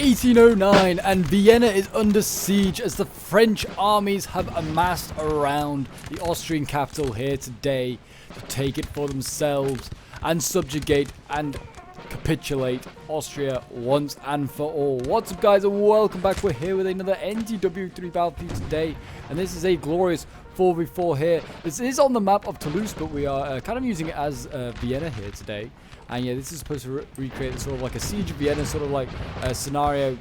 1809 and Vienna is under siege as the French armies have amassed around the Austrian capital here today to take it for themselves and subjugate and capitulate Austria once and for all. What's up, guys, and welcome back. We're here with another NTW 3 battle for you today, and this is a glorious 4v4 here. This is on the map of Toulouse, but we are kind of using it as Vienna here today. And yeah, this is supposed to recreate sort of like a siege of Vienna sort of like scenario.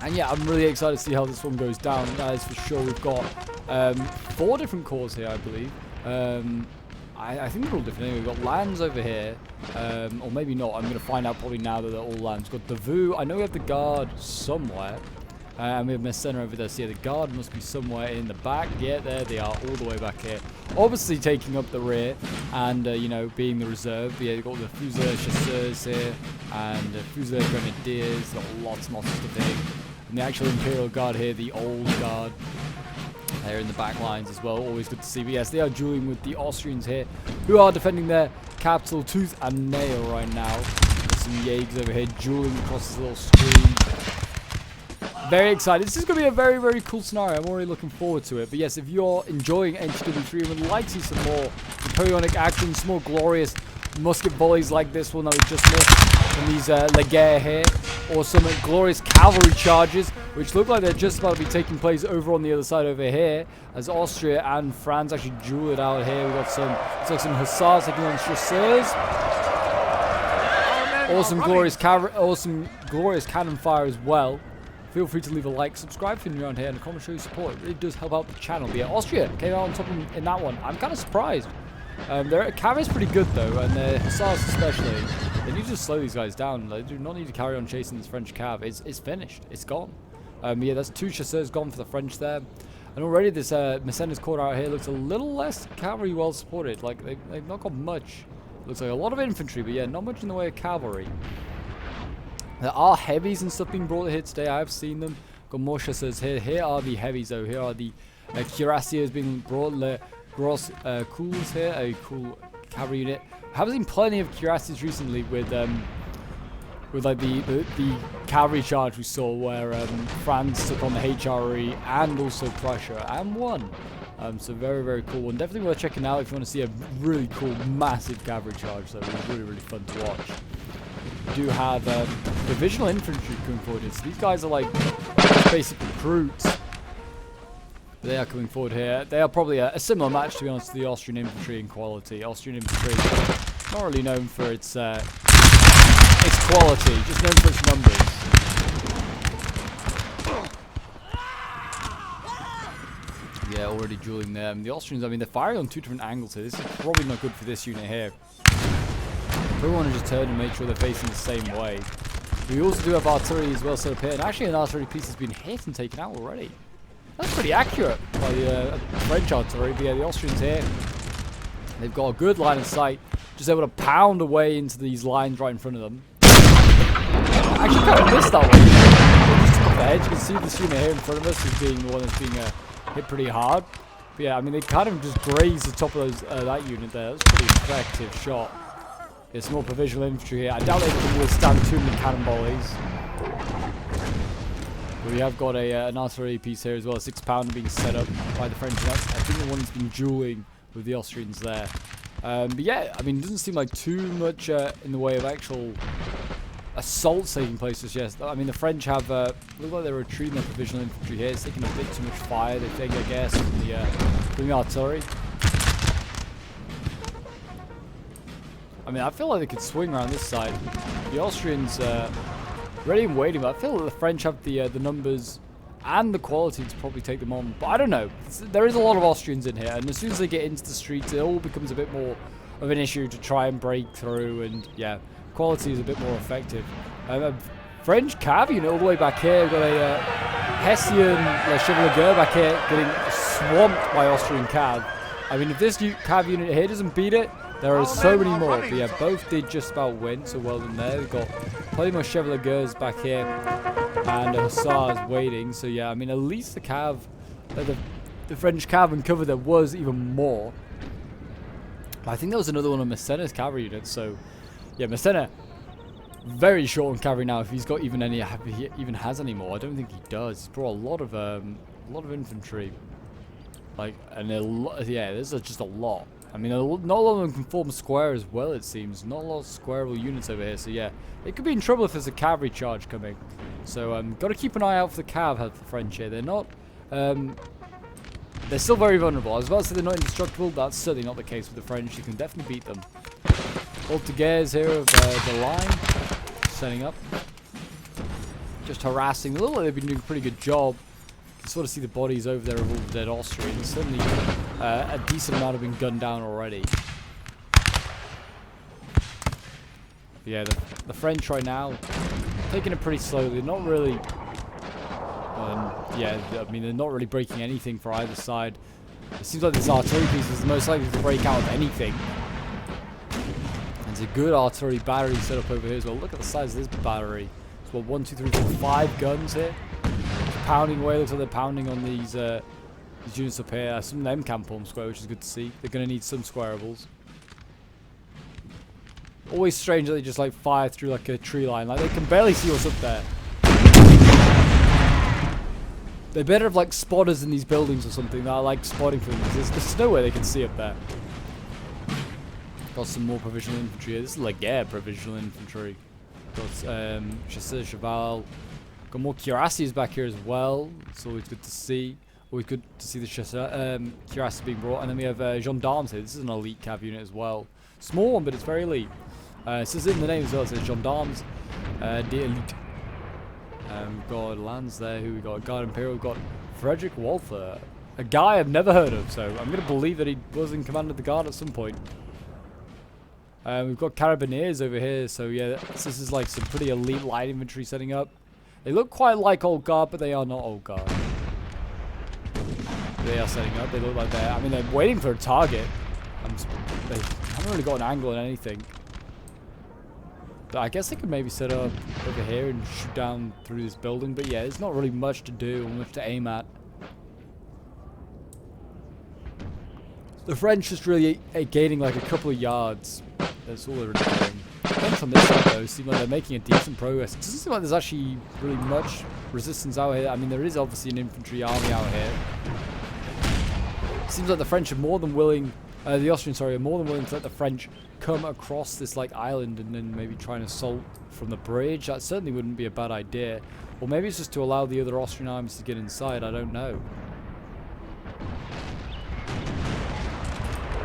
And yeah, I'm really excited to see how this one goes down. That is for sure. We've got 4 different cores here, I believe. I think they're all different. Anyway, we've got lands over here, or maybe not. I'm going to find out probably now that they're all lands. We've got Davou. I know we have the guard somewhere. And we have Messena over there. So yeah, the guard must be somewhere in the back. Yeah, there they are, all the way back here. Obviously taking up the rear and, you know, being the reserve. But yeah, you've got the Fusilier Chasseurs here and the Fusilier Grenadiers. Got lots and lots of stuff here. And the actual Imperial Guard here, the old guard. They're in the back lines as well. Always good to see. But yes, they are dueling with the Austrians here, who are defending their capital tooth and nail right now. There's some Jaegers over here dueling across this little screen. Very excited. This is going to be a very, very cool scenario. I'm already looking forward to it. But yes, if you're enjoying NTW3 and would like to see some more Napoleonic action, some more glorious musket volleys like this one that we just missed from these Leguer here, or some glorious cavalry charges, which look like they're just about to be taking place over on the other side over here, as Austria and France actually duel it out here. We've got some, it's like some hussars taking on chasseurs. Awesome glorious cannon fire as well. Feel free to leave a like, subscribe if you're new around here, and a comment show your support. It really does help out the channel. But yeah, Austria came out on top in that one. I'm kind of surprised. Their cavalry's pretty good though, and their hussars especially. They need to slow these guys down. They do not need to carry on chasing this French cav. It's finished. It's gone. Yeah, that's 2 chasseurs gone for the French there. And already this Messena's court out here looks a little less cavalry well supported. Like they've not got much. Looks like a lot of infantry, but yeah, not much in the way of cavalry. There are heavies and stuff being brought here today. I have seen them. Got more chasseurs here. Here are the heavies though. Here are the cuirassiers being brought. Le Gros Cools here, a cool cavalry unit. I have seen plenty of cuirassiers recently with like the cavalry charge we saw where France took on the HRE and also Prussia and won. So very, very cool one. Definitely worth checking out if you want to see a really cool, massive cavalry charge. So it was really, really fun to watch. We do have divisional infantry coming forward here. So these guys are like basic recruits. They are coming forward here. They are probably a similar match, to be honest, to the Austrian infantry in quality. Austrian infantry is not really known for its quality, just known for its numbers. Yeah, already dueling them. The Austrians, I mean, they're firing on 2 different angles here. This is probably not good for this unit here. We want to just turn and make sure they're facing the same way. We also do have artillery as well set up here, and actually an artillery piece has been hit and taken out already. That's pretty accurate by the French artillery, but yeah, the Austrians here, they've got a good line of sight, just able to pound away into these lines right in front of them. Actually kind of missed that one. Just off the edge. You can see this unit here in front of us as being the one that's being hit pretty hard. But yeah, I mean, they kind of just grazed the top of that unit there. That's a pretty effective shot. There's more provisional infantry here. I doubt they can withstand too many cannon volleys. But we have got an artillery piece here as well, a 6-pounder being set up by the French. I think the one that's been dueling with the Austrians there. But yeah, I mean, it doesn't seem like too much in the way of actual assaults taking place just yet. I mean, the French have look like they're retreating their provisional infantry here. It's taking a bit too much fire, they think, I guess, from the artillery. I mean, I feel like they could swing around this side. The Austrians ready and waiting, but I feel like the French have the numbers and the quality to probably take them on. But I don't know. There is a lot of Austrians in here, and as soon as they get into the streets, it all becomes a bit more of an issue to try and break through, and yeah, quality is a bit more effective. French cav unit all the way back here. We've got a Hessian Chevalier back here getting swamped by Austrian cav. I mean, if this cav unit here doesn't beat it, there are so many more. But yeah, both did just about win, so well done there. We've got plenty more Chevaliers back here and hussars waiting. So yeah, I mean, at least the cav, the French cav uncovered there was even more. I think there was another one of Messena's cavalry units. So yeah, Messena very short on cavalry now. If he's got even any, if he even has any more, I don't think he does. He's brought a lot of infantry. Like, and yeah, there's just a lot. I mean, not a lot of them can form square as well, it seems. Not a lot of squareable units over here, so yeah. It could be in trouble if there's a cavalry charge coming. So, got to keep an eye out for the cav, have the French here. They're not, they're still very vulnerable. I was about to say they're not indestructible. That's certainly not the case with the French. You can definitely beat them. Altogether's here of the line. Setting up. Just harassing. It looks like they've been doing a pretty good job. You can sort of see the bodies over there of all the dead Austrians. Certainly a decent amount have been gunned down already. Yeah, the French right now, taking it pretty slowly. They're not really... yeah, I mean, they're not really breaking anything for either side. It seems like this artillery piece is the most likely to break out of anything. There's a good artillery battery set up over here as well. Look at the size of this battery. It's got 1, 2, 3, 4, 5 guns here. Pounding away. Looks like they're pounding on these units up here. Some of them can form square, which is good to see. They're going to need some squareables. Always strange that they just like fire through like a tree line. Like they can barely see what's up there. They better have like spotters in these buildings or something that are like spotting for them. There's no way they can see up there. Got some more provisional infantry. This is like, yeah, provisional infantry. Got Chasseurs Cheval. Got more cuirassiers back here as well. It's always good to see. Always good to see the cuirassiers being brought. And then we have gendarmes here. This is an elite cav unit as well. Small one, but it's very elite. It says in the name as well. It says gendarmes d'elite. We've got Lands there. Who we got? Guard Imperial. We've got Frederick Walther. A guy I've never heard of. So I'm going to believe that he was in command of the guard at some point. We've got Carabineers over here, so yeah, this is like some pretty elite light infantry setting up. They look quite like Old Guard, but they are not Old Guard. They are setting up. They look like they're, I mean, they're waiting for a target. They haven't really got an angle on anything. But I guess they could maybe set up over here and shoot down through this building, but yeah, there's not really much to do or much to aim at. The French just really gaining like a couple of yards. That's all they're doing. French on this side though seem like they're making a decent progress. It doesn't seem like there's actually really much resistance out here. I mean, there is obviously an infantry army out here. It seems like the French are more than willing, the Austrians, sorry, are more than willing to let the French come across this like island and then maybe try and assault from the bridge. That certainly wouldn't be a bad idea. Or maybe it's just to allow the other Austrian armies to get inside. I don't know.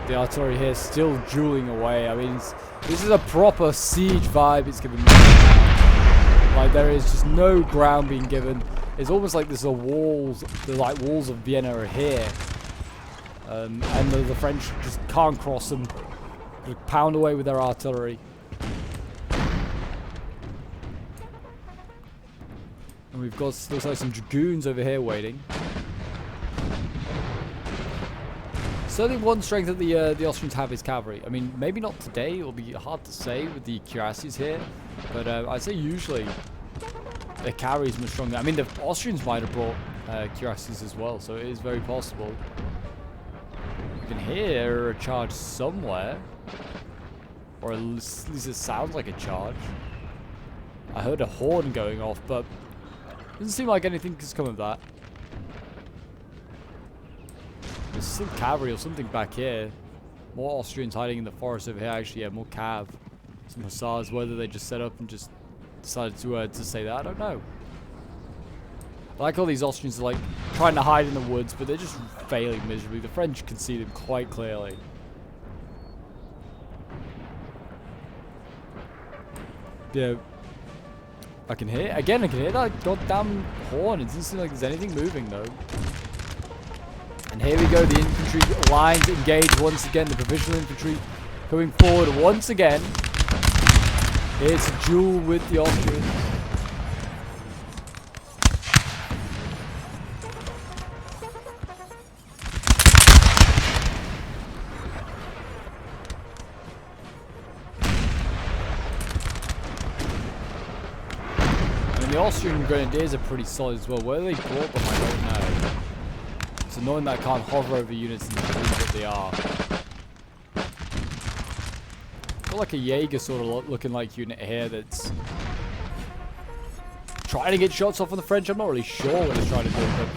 The artillery here still dueling away. I mean, this is a proper siege vibe it's giving me. Like, there is just no ground being given. It's almost like there's the walls of Vienna are here. And the French just can't cross them. They pound away with their artillery. And we've got, looks like some dragoons over here waiting. Certainly one strength that the Austrians have is cavalry. I mean, maybe not today. It'll be hard to say with the cuirassiers here. But I'd say usually their cavalry is much stronger. I mean, the Austrians might have brought cuirassiers as well. So it is very possible. You can hear a charge somewhere. Or at least it sounds like a charge. I heard a horn going off, but it doesn't seem like anything has come of that. There's still cavalry or something back here. More Austrians hiding in the forest over here. Actually, yeah, more cav. Some hussars. Whether they just set up and just decided to say that, I don't know. I like all these Austrians are like trying to hide in the woods, but they're just failing miserably. The French can see them quite clearly. Yeah. I can hear that goddamn horn. It doesn't seem like there's anything moving though. And here we go, the infantry lines engage once again, the provisional infantry coming forward once again. It's a duel with the Austrians. I mean, the Austrian grenadiers are pretty solid as well. Where are they brought them, I don't know. It's annoying that I can't hover over units and see what they are. Got like a Jaeger sort of looking like unit here that's trying to get shots off on the French. I'm not really sure what it's trying to do, but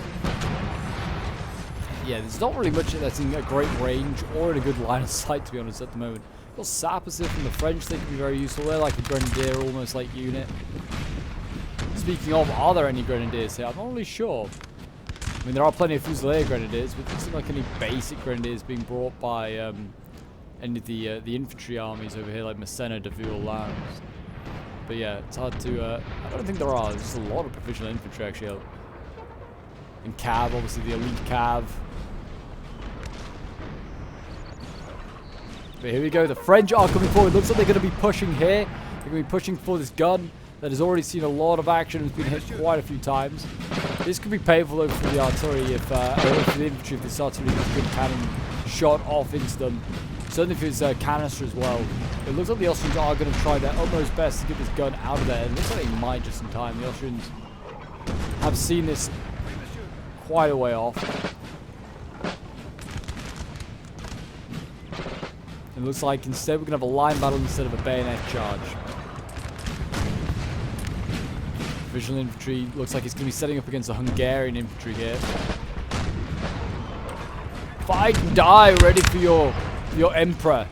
yeah, there's not really much that's in a great range or in a good line of sight, to be honest, at the moment. Got sappers here from the French. They can be very useful. They're like a grenadier almost like unit. Speaking of, are there any grenadiers here? I'm not really sure. I mean, there are plenty of Fusilier grenadiers, but it doesn't seem like any basic grenadiers being brought by any of the infantry armies over here, like Massena, Deville, Lambs. But yeah, it's hard to... I don't think there are. There's just a lot of provisional infantry, actually. And Cav, obviously the elite Cav. But here we go. The French are coming forward. Looks like they're going to be pushing here. They're going to be pushing for this gun that has already seen a lot of action and has been hit quite a few times. This could be painful though for the artillery if, or for the infantry if they start to really get good cannon shot off into them. Certainly if it's canister as well. It looks like the Austrians are going to try their utmost best to get this gun out of there. It looks like they might just in time. The Austrians have seen this quite a way off. It looks like instead we're going to have a line battle instead of a bayonet charge. Provisional infantry looks like it's going to be setting up against the Hungarian infantry here. Fight and die, ready for your emperor.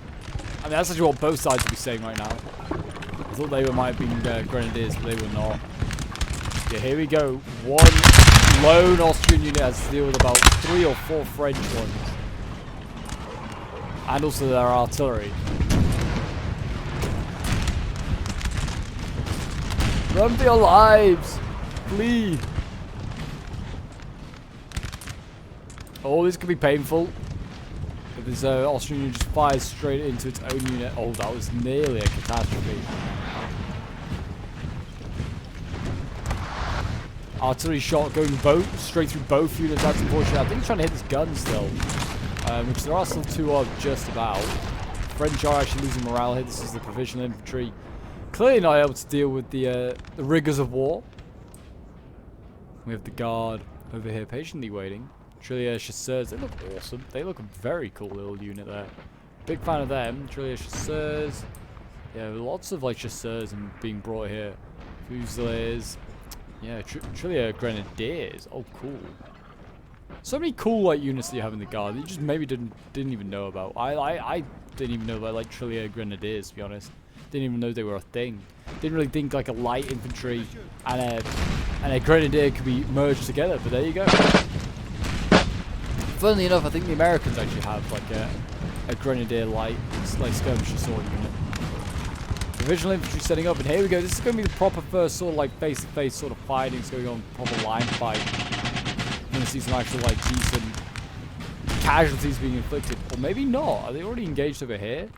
I mean, that's actually what both sides would be saying right now. I thought they might have been grenadiers, but they were not. Yeah, here we go. One lone Austrian unit has to deal with about 3 or 4 French ones. And also their artillery. Run for your lives! Flee! Oh, this could be painful. If this Austrian unit just fires straight into its own unit. Oh, that was nearly a catastrophe. Artillery shot going straight through both units. That's unfortunate. I think he's trying to hit this gun still. Which there are still 2 of just about. French are actually losing morale here. This is the provisional infantry. Clearly not able to deal with the rigors of war. We have the guard over here patiently waiting. Trillier chasseurs, they look awesome. They look a very cool little unit there. Big fan of them. Trillier chasseurs. Yeah, lots of like chasseurs being brought here. Fusiliers. Yeah, Trillier grenadiers. Oh, cool. So many cool like units that you have in the guard that you just maybe didn't even know about. I didn't even know about like Trillier grenadiers, to be honest. Didn't even know they were a thing. Didn't really think like a light infantry and a grenadier could be merged together, but there you go. Funnily enough, I think the Americans actually have like a grenadier light, like skirmisher sort of unit. Provisional infantry setting up, and here we go. This is going to be the proper first sort of like face-to-face sort of fighting. It's going on, proper line fight. You're going to see some actual like decent casualties being inflicted, or maybe not. Are they already engaged over here?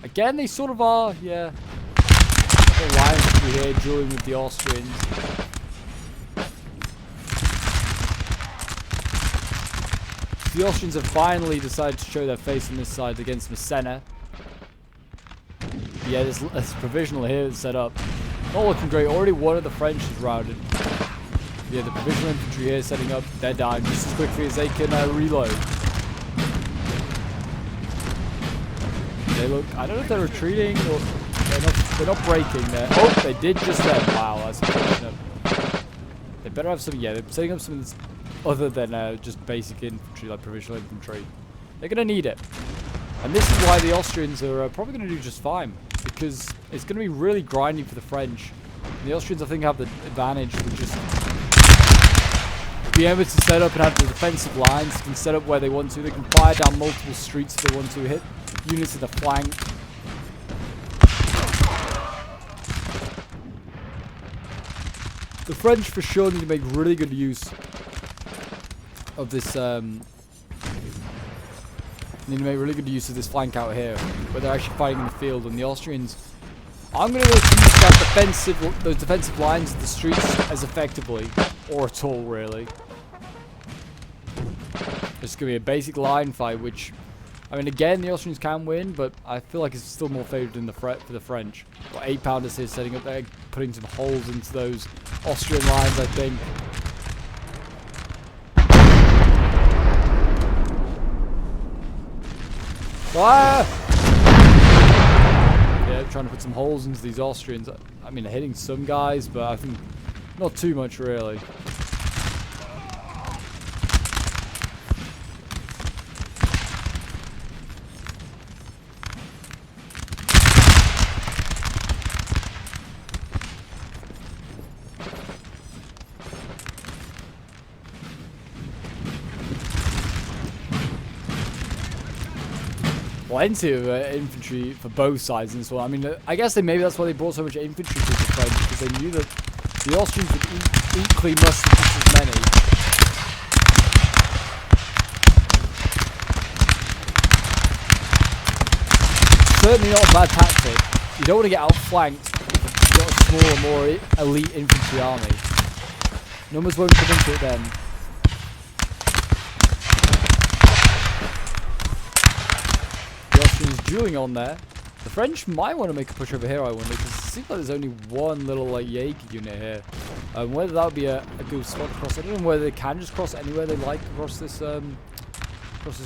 Again, they sort of are, yeah. The Lions will be here dueling with the Austrians. The Austrians have finally decided to show their face on this side against Massena. Yeah, this provisional here is set up. Not looking great. Already one of the French is routed. Yeah, the provisional infantry here setting up. They're dying just as quickly as they can reload. They look, I don't know if they're retreating or they're not breaking there. Oh, they did just then. Wow, that's unfortunate. They better have some, yeah, they're setting up something that's other than just basic infantry, like provisional infantry. They're going to need it. And this is why the Austrians are probably going to do just fine. Because it's going to be really grinding for the French. And the Austrians, I think, have the advantage to just be able to set up and have the defensive lines. They can set up where they want to. They can fire down multiple streets if they want to. Hit units in the flank. The French for sure need to make really good use of this need to make really good use of this flank out here where they're actually fighting in the field, and the Austrians I'm going to use that those defensive lines of the streets as effectively or at all really. It's going to be a basic line fight, which I mean again the Austrians can win, but I feel like it's still more favoured in the for the French. Got 8-pounders here setting up there, putting some holes into those Austrian lines, I think. Fire! trying to put some holes into these Austrians. I mean, they're hitting some guys, but I think not too much, really. Plenty of infantry for both sides in this one. I mean, I guess maybe that's why they brought so much infantry to the French, because they knew that the Austrians would equally muster just as many. Certainly not a bad tactic. You don't want to get outflanked if you've got a smaller, more elite infantry army. Numbers won't come into it then. Dueling on there. The French might want to make a push over here, I wonder, because it seems like there's only one little like Jaeger unit here. Whether that would be a good spot to cross, I don't know whether they can just cross anywhere they like across this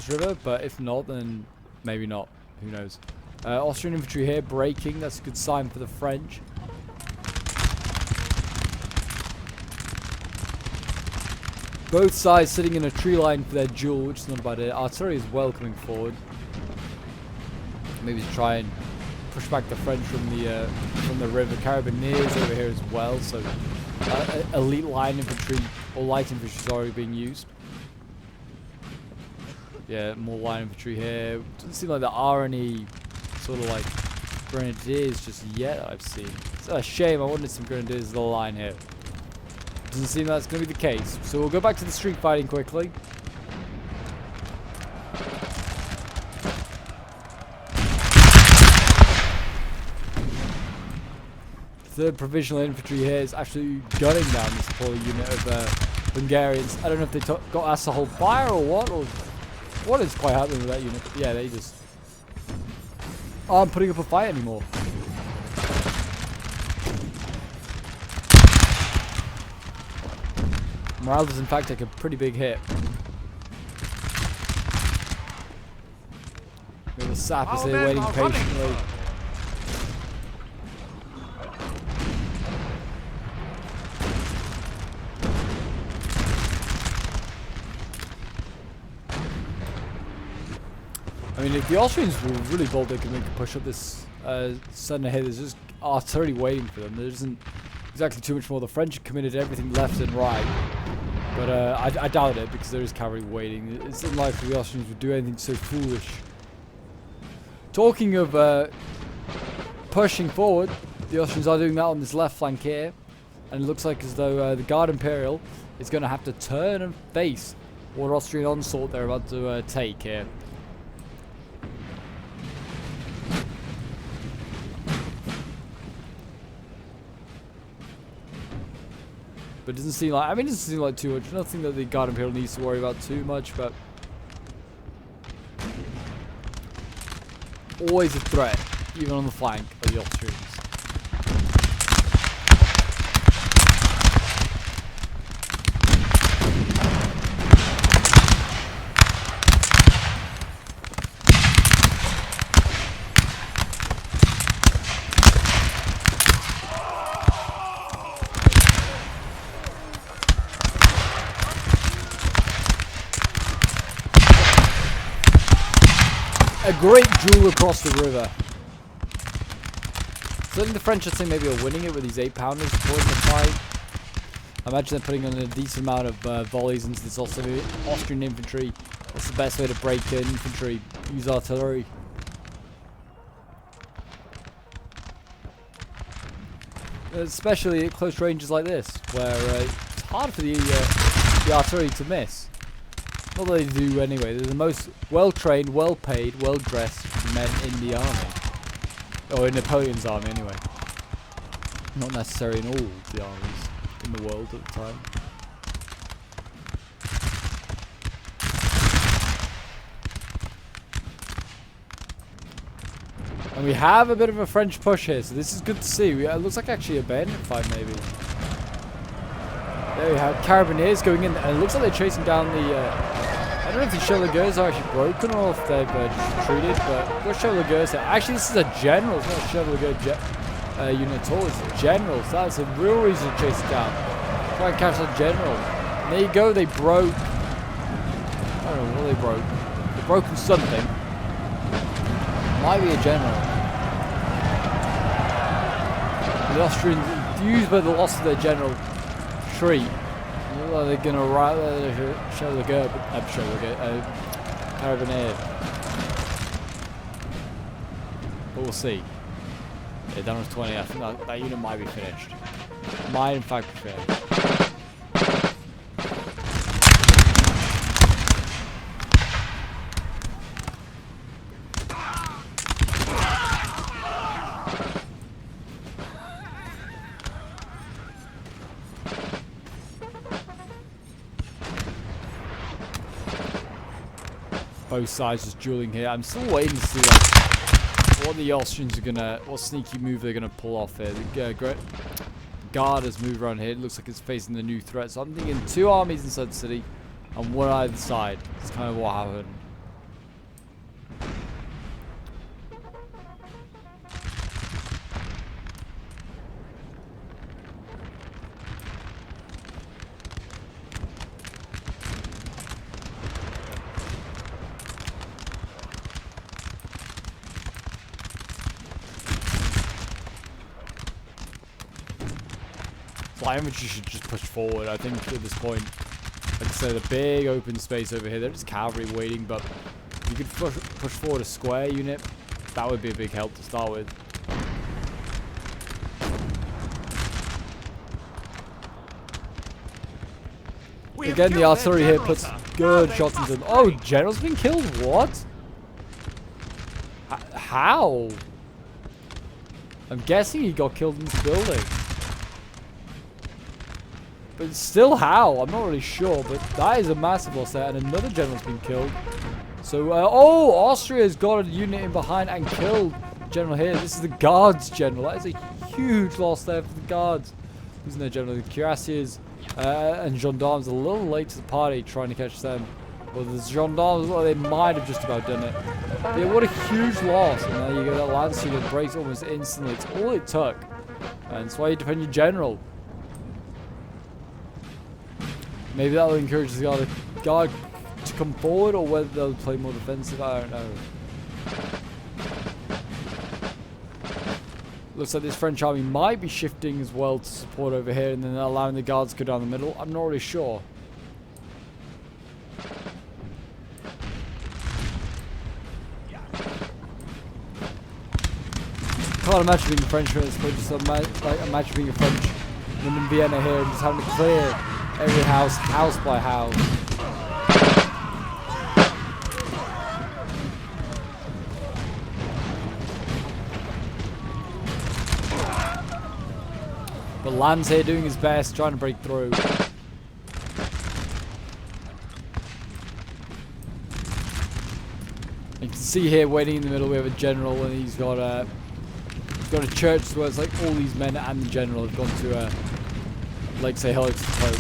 river, but if not, then maybe not. Who knows? Austrian infantry here breaking. That's a good sign for the French. Both sides sitting in a tree line for their duel, which is not a bad idea. Artillery is well coming forward. Maybe to try and push back the French from the river. Carabiniers over here as well, so elite line infantry or light infantry is already being used. Yeah, more line infantry here. Doesn't seem like there are any sort of like grenadiers just yet I've seen. It's a shame. I wanted some grenadiers in the line here. Doesn't seem that's going to be the case. So we'll go back to the street fighting quickly. Third Provisional Infantry here is actually gunning down this poor unit of Hungarians. I don't know if they got asked to hold fire or what is quite happening with that unit. But yeah, they just aren't putting up a fight anymore. Morale does in fact take a pretty big hit. We have the sappers here waiting patiently. I mean, if the Austrians were really bold, they could make a push up this center here. There's just artillery waiting for them. There isn't exactly too much more. The French have committed everything left and right. But I doubt it, because there is cavalry waiting. It's unlikely the Austrians would do anything so foolish. Talking of pushing forward, the Austrians are doing that on this left flank here. And it looks like as though the Guard Imperial is going to have to turn and face what Austrian onslaught they're about to take here. But it doesn't seem like, I mean, it doesn't seem like too much. Nothing that the Guard Imperial needs to worry about too much, but always a threat, even on the flank of the Austrians. A great duel across the river. Certainly the French, I'd say, maybe are winning it with these 8-pounders supporting the fight. I imagine they're putting on a decent amount of volleys into this Austrian infantry. That's the best way to break in infantry. Use artillery. Especially at close ranges like this, where it's hard for the artillery to miss. Not that they do anyway. They're the most well-trained, well-paid, well-dressed men in the army. Or in Napoleon's army, anyway. Not necessarily in all the armies in the world at the time. And we have a bit of a French push here, so this is good to see. It looks like actually a bayonet fight, maybe. There we have Carabiniers going in, and it looks like they're chasing down the I don't know if the Chevaliers are actually broken or if they've just retreated, but what Chevaliers here? Actually, this is a general. It's not a Chevalier unit at all. It's a general. So that's a real reason to chase it down. Try and catch that general. And there you go. They broke. I don't know what they broke. They've broken something. Might be a general. The Austrians, enthused by the loss of their general, retreat. They're gonna ride the Chevalier, Carabinier. But we'll see. Yeah, down to 20. I think that unit might be finished. Might in fact be finished. Both sides just dueling here. I'm still waiting to see what the Austrians are gonna, what sneaky move they're gonna pull off here. The guard has moved around here. It looks like it's facing the new threat. So I'm thinking 2 armies inside the city and 1 either side. It's kind of what happened. My infantry should just push forward. I think at this point, like I said, a big open space over here. They're just cavalry waiting, but you could push forward a square unit. That would be a big help to start with. Again, the artillery here puts good shots into them. Oh, general's been killed? What? How? I'm guessing he got killed in this building. But still how? I'm not really sure, but that is a massive loss there, and another general's been killed. So, oh, Austria's got a unit in behind and killed general here. This is the guards general. That is a huge loss there for the guards. Losing their general. The cuirassiers and gendarmes a little late to the party trying to catch them. Well, the gendarmes, well, they might have just about done it. Yeah, what a huge loss. And there you go, that lance unit breaks almost instantly. It's all it took. And that's why you defend your general. Maybe that will encourage the guard to come forward, or whether they'll play more defensive, I don't know. Looks like this French army might be shifting as well to support over here, and then allowing the guards to go down the middle. I'm not really sure. Can't imagine being a Frenchman at this point, just imagine being a Frenchman in Vienna here and just having to clear every house by house. But Lan's here doing his best, trying to break through. You can see here, waiting in the middle, we have a general, and he's got a church where it's like all these men and the general have gone to like say hello to the Pope.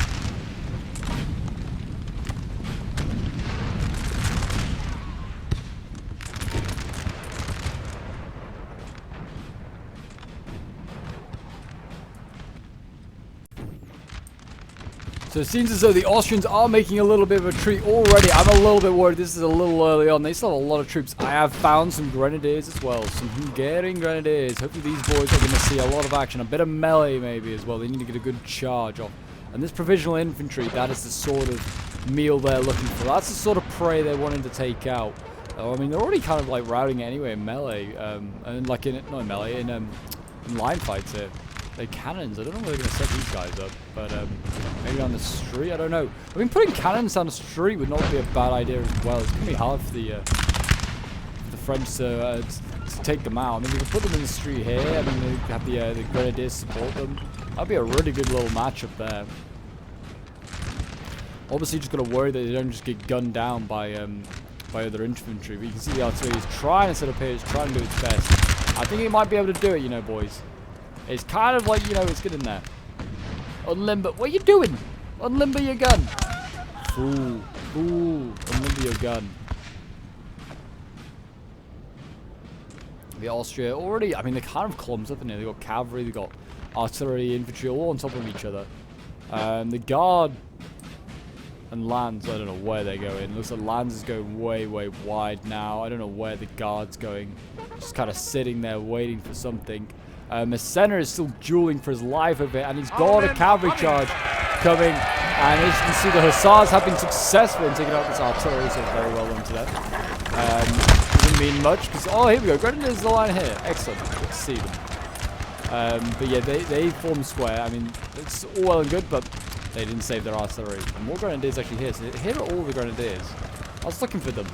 So it seems as though the Austrians are making a little bit of a retreat already. I'm a little bit worried this is a little early on. They still have a lot of troops. I have found some grenadiers as well. Some Hungarian grenadiers. Hopefully these boys are going to see a lot of action. A bit of melee maybe as well. They need to get a good charge off. And this provisional infantry, that is the sort of meal they're looking for. That's the sort of prey they're wanting to take out. I mean, they're already kind of like routing it anyway in melee. And like not in melee, in line fights here. They're cannons. I don't know where they're going to set these guys up, but maybe on the street. I don't know. I mean, putting cannons down the street would not be a bad idea as well. It's going to be hard for the French to take them out. I mean, we can put them in the street here. I mean, they have the grenadiers support them. That'd be a really good little matchup there. Obviously, just got to worry that they don't just get gunned down by other infantry. But you can see the artillery is trying to set up here. It's trying to do its best. I think it might be able to do it, you know, boys. It's kind of like, you know, it's good in there. Unlimber. What are you doing? Unlimber your gun. Fool. Fool. remember your gun. The Austria already, I mean, they're kind of clumped up in here. They've got cavalry, they've got artillery, infantry, all on top of each other. The guard and lands, I don't know where they're going. Looks like lands is going way, way wide now. I don't know where the guard's going. Just kind of sitting there waiting for something. Massena is still dueling for his life over here, and he's got a cavalry charge coming. And as you can see, the hussars have been successful in taking out this artillery, so very well done to them. Doesn't mean much because, oh, here we go. Grenadiers the line here. Excellent. Good to see them. But yeah, they form square. I mean, it's all well and good, but they didn't save their artillery. And more grenadiers actually here. So here are all the grenadiers. I was looking for them,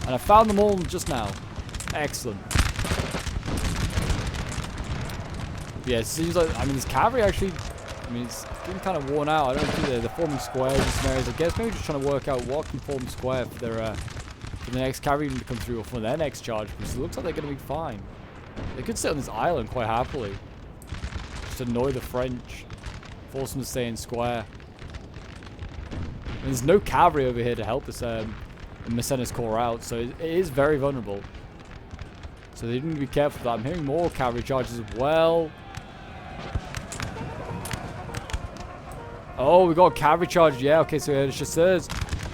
and I found them all just now. Excellent. Yeah, it seems like, I mean, this cavalry actually, I mean, it's getting kind of worn out. I don't think they're forming squares in some areas. I guess maybe just trying to work out what can form square for their for the next cavalry to come through, or for their next charge, because it looks like they're going to be fine. They could sit on this island quite happily. Just annoy the French. Force them to stay in square. And there's no cavalry over here to help this Massena's corps out, so it is very vulnerable. So they need to be careful of that. I'm hearing more cavalry charges as well. Oh, we got a cavalry charge. Yeah, okay, so the chasseurs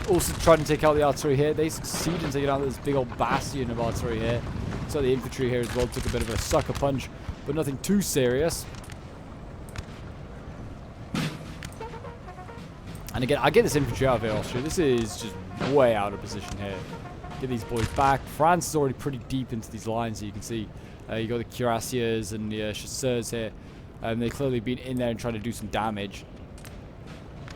also trying to take out the artillery here. They succeed in taking out this big old bastion of artillery here. So the infantry here as well took a bit of a sucker punch, but nothing too serious. And again, I get this infantry out of here, Austria. This is just way out of position here. Get these boys back. France is already pretty deep into these lines, so you can see you got the cuirassiers and the chasseurs here. They've clearly been in there and trying to do some damage.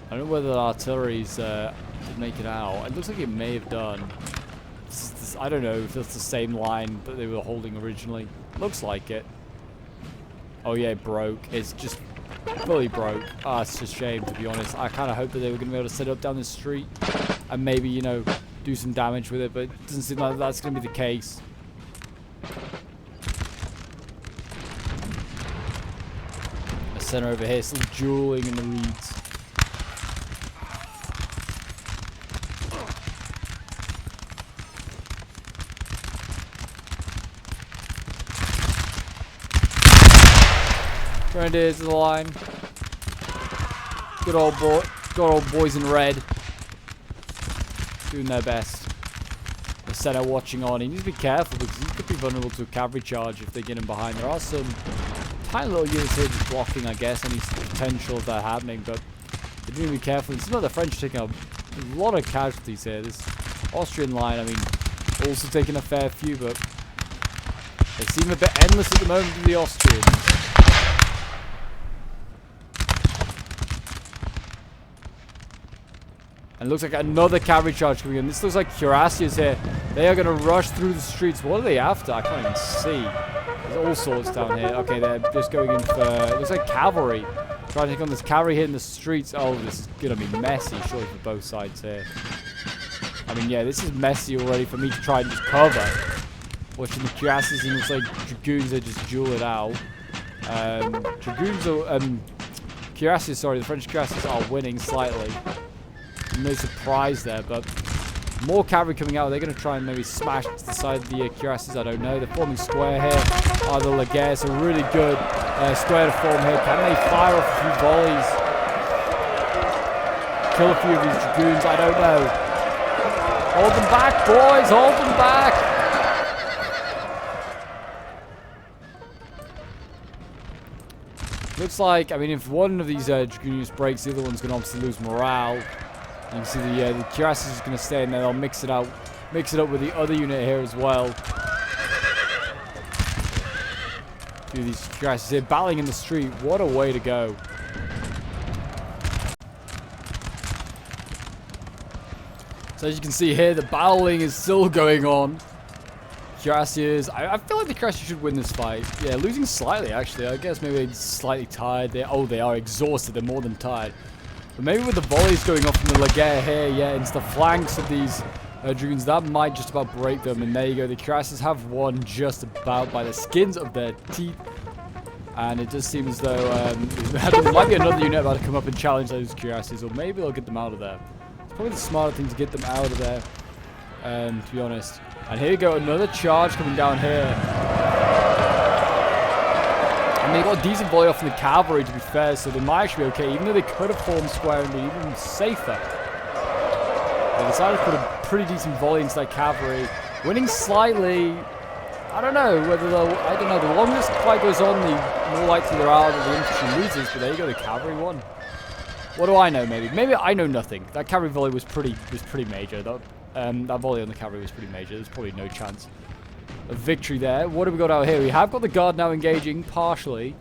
I don't know whether the artillery's did make it out. It looks like it may have done. I don't know if that's the same line that they were holding originally. Looks like it. Oh yeah, it broke. It's just fully broke. Ah, it's just a shame, to be honest. I kind of hoped that they were going to be able to set up down this street and maybe, you know, do some damage with it, but it doesn't seem like that's going to be the case. The center over here still dueling in the leads. Grenadiers in the line. Good old boys in red. Doing their best. The center watching on. He needs to be careful because he could be vulnerable to a cavalry charge if they get him behind. There are some tiny little units here just blocking, I guess, any potential of that happening, but they need to be careful. It seems like the French are taking a lot of casualties here. This Austrian line, I mean, also taking a fair few, but they seem a bit endless at the moment for the Austrians. And it looks like another cavalry charge coming in. This looks like cuirassiers here. They are going to rush through the streets. What are they after? I can't even see. There's all sorts down here. Okay, they're just going in for... It looks like cavalry. Trying to take on this cavalry here in the streets. Oh, this is going to be messy, surely, for both sides here. I mean, yeah, this is messy already for me to try and just cover. Watching the cuirassiers, and it looks like dragoons are just duel it out. Dragoons are... cuirassiers, sorry, the French cuirassiers are winning slightly. No surprise there, but more cavalry coming out. They're going to try and maybe smash to the side of the cuirassiers. I don't know. They're forming square here. Oh, the Laguerres are really good square to form here. Can they fire off a few volleys? Kill a few of these dragoons? I don't know. Hold them back, boys. Hold them back. Looks like, I mean, if one of these dragoons breaks, the other one's going to obviously lose morale. You can see the cuirassiers is going to stay in there. They'll mix it up with the other unit here as well. Dude, these cuirassiers here battling in the street. What a way to go! So as you can see here, the battling is still going on. Cuirassiers, I feel like the cuirassiers should win this fight. Yeah, losing slightly actually. I guess maybe slightly tired. They are exhausted. They're more than tired. But maybe with the volleys going off from the Laguerre here, yeah, into the flanks of these dragoons, that might just about break them. And there you go, the cuirassiers have won just about by the skins of their teeth. And it does seem as though there might be another unit about to come up and challenge those cuirassiers, or maybe they'll get them out of there. It's probably the smarter thing to get them out of there. to be honest. And here we go, another charge coming down here. And they got a decent volley off from the cavalry, to be fair, so they might actually be okay, even though they could have formed square and be even safer. They decided to put a pretty decent volley into that cavalry, winning slightly. I don't know whether they'll, I don't know, the longer this fight goes on, the more likely there are that the infantry loses, but there you go, the cavalry won. What do I know, maybe? Maybe I know nothing. That cavalry volley was pretty major. That volley on the cavalry was pretty major. There's probably no chance of victory there. What have we got out here? We have got the guard now engaging, partially.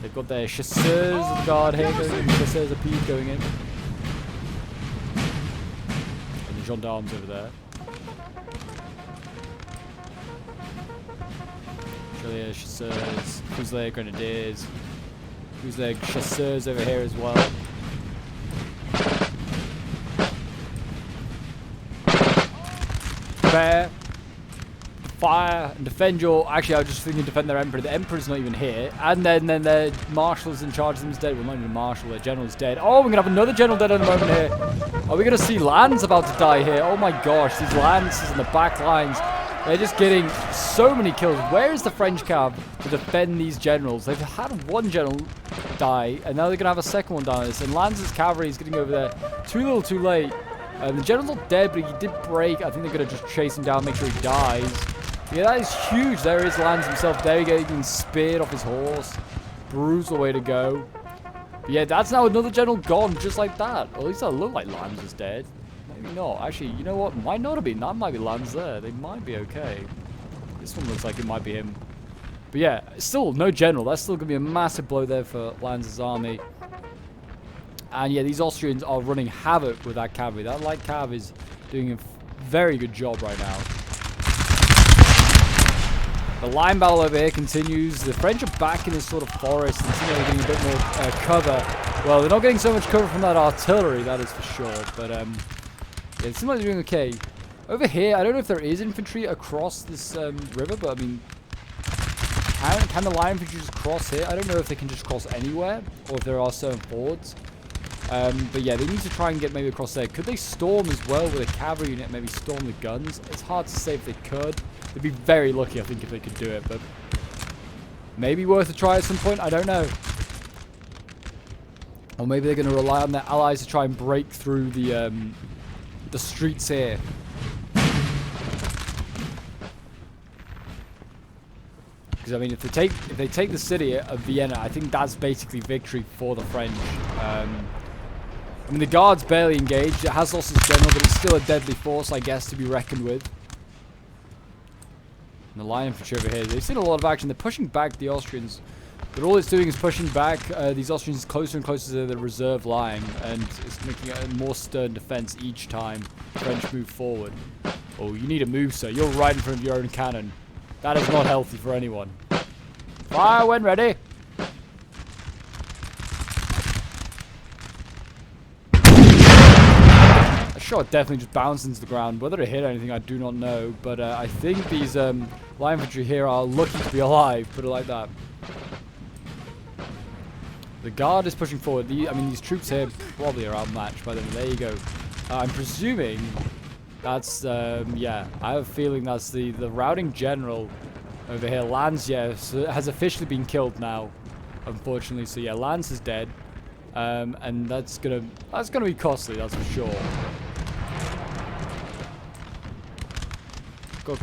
They've got their chasseurs of the guard here going in, chasseurs of Pete going in. And the gendarmes over there. Chevalier, chasseurs, Fusilier, grenadiers. Fusilier, chasseurs over here as well. Prepare, fire, and defend your... Actually, I was just thinking defend their emperor. The emperor's not even here. And then their marshal's in charge of them is dead. Well, not even a marshal, their general's dead. Oh, we're going to have another general dead in a moment here. Are we going to see Lannes about to die here? Oh my gosh, these Lances in the back lines. They're just getting so many kills. Where is the French cav to defend these generals? They've had one general die, and now they're going to have a second one die. And Lance's cavalry is getting over there too little too late. The general's not dead, but he did break. I think they're going to just chase him down, make sure he dies. Yeah, that is huge. There is Lannes himself. There you go. He's getting speared off his horse. Brutal way to go. But yeah, that's now another general gone, just like that. Or at least that looked like Lannes is dead. Maybe not. Actually, you know what? Might not have been. That might be Lannes there. They might be okay. This one looks like it might be him. But yeah, still no general. That's still going to be a massive blow there for Lannes' army. And yeah, these Austrians are running havoc with that cavalry. That light cav is doing a very good job right now. The line battle over here continues. The French are back in this sort of forest and they're getting a bit more cover. Well, they're not getting so much cover from that artillery, that is for sure. But yeah, it seems like they're doing okay. Over here, I don't know if there is infantry across this river, but I mean, can the line infantry just cross here? I don't know if they can just cross anywhere or if there are certain fords. But yeah, they need to try and get maybe across there. Could they storm as well with a cavalry unit, maybe storm the guns? It's hard to say if they could. They'd be very lucky, I think, if they could do it, but maybe worth a try at some point, I don't know. Or maybe they're going to rely on their allies to try and break through the streets here. Because I mean, if they take the city of Vienna, I think that's basically victory for the French. I mean, the guard's barely engaged. It has lost its general, but it's still a deadly force, I guess, to be reckoned with. And the line infantry over here, they've seen a lot of action. They're pushing back the Austrians, but all it's doing is pushing back these Austrians closer and closer to the reserve line, and it's making a more stern defense each time the French move forward. Oh, you need to move, sir. You're right in front of your own cannon. That is not healthy for anyone. Fire when ready. Shot definitely just bounced into the ground. Whether it hit anything, I do not know. But I think these line infantry here are lucky to be alive, put it like that. The guard is pushing forward. I mean, these troops here probably are outmatched by them. There you go. I'm presuming that's, yeah, I have a feeling that's the routing general over here. Lannes, yeah, has officially been killed now, unfortunately. So yeah, Lannes is dead. And that's gonna be costly, that's for sure. Got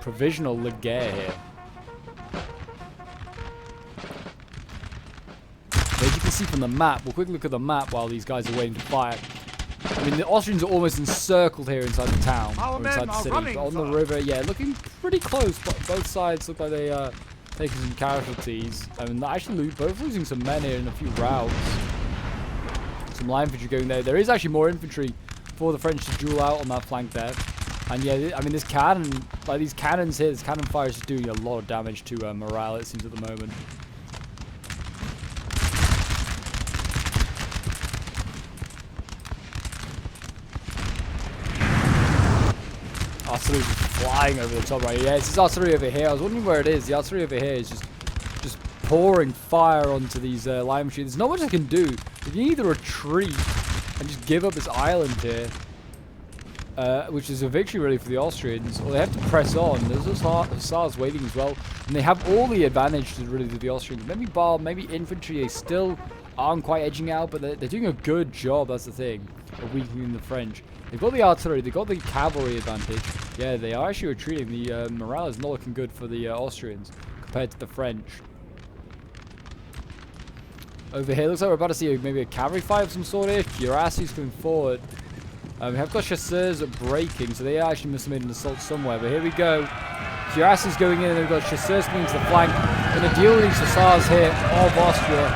provisional Leguer here. As you can see from the map, we'll quickly look at the map while these guys are waiting to fire. I mean, the Austrians are almost encircled here inside the town, or inside the city. But on the river, yeah, looking pretty close. But both sides look like they are taking some casualties. I mean, they're actually both losing some men here in a few routes. Some light infantry going there. There is actually more infantry for the French to duel out on that flank there. And yeah, I mean, this cannon, like these cannons here, this cannon fire is just doing a lot of damage to morale, it seems, at the moment. Artillery flying over the top right. Yeah, it's this artillery over here. I was wondering where it is. The artillery over here is just pouring fire onto these line machines. There's not much I can do. You can either retreat and just give up this island here, which is a victory really for the Austrians. Well, they have to press on. There's hussars waiting as well, and they have all the advantage to really to the Austrians. Maybe infantry, they still aren't quite edging out, but they're doing a good job. That's the thing, of weakening the French. They've got the artillery, they've got the cavalry advantage. Yeah, they are actually retreating. The morale is not looking good for the Austrians compared to the French. Over here, looks like we're about to see maybe a cavalry fight of some sort here. Cuirassies coming forward. We have got chasseurs breaking, so they actually must have made an assault somewhere. But here we go. Cuirassies going in, and they've got chasseurs coming to the flank. Going to deal with these hussars here of Austria.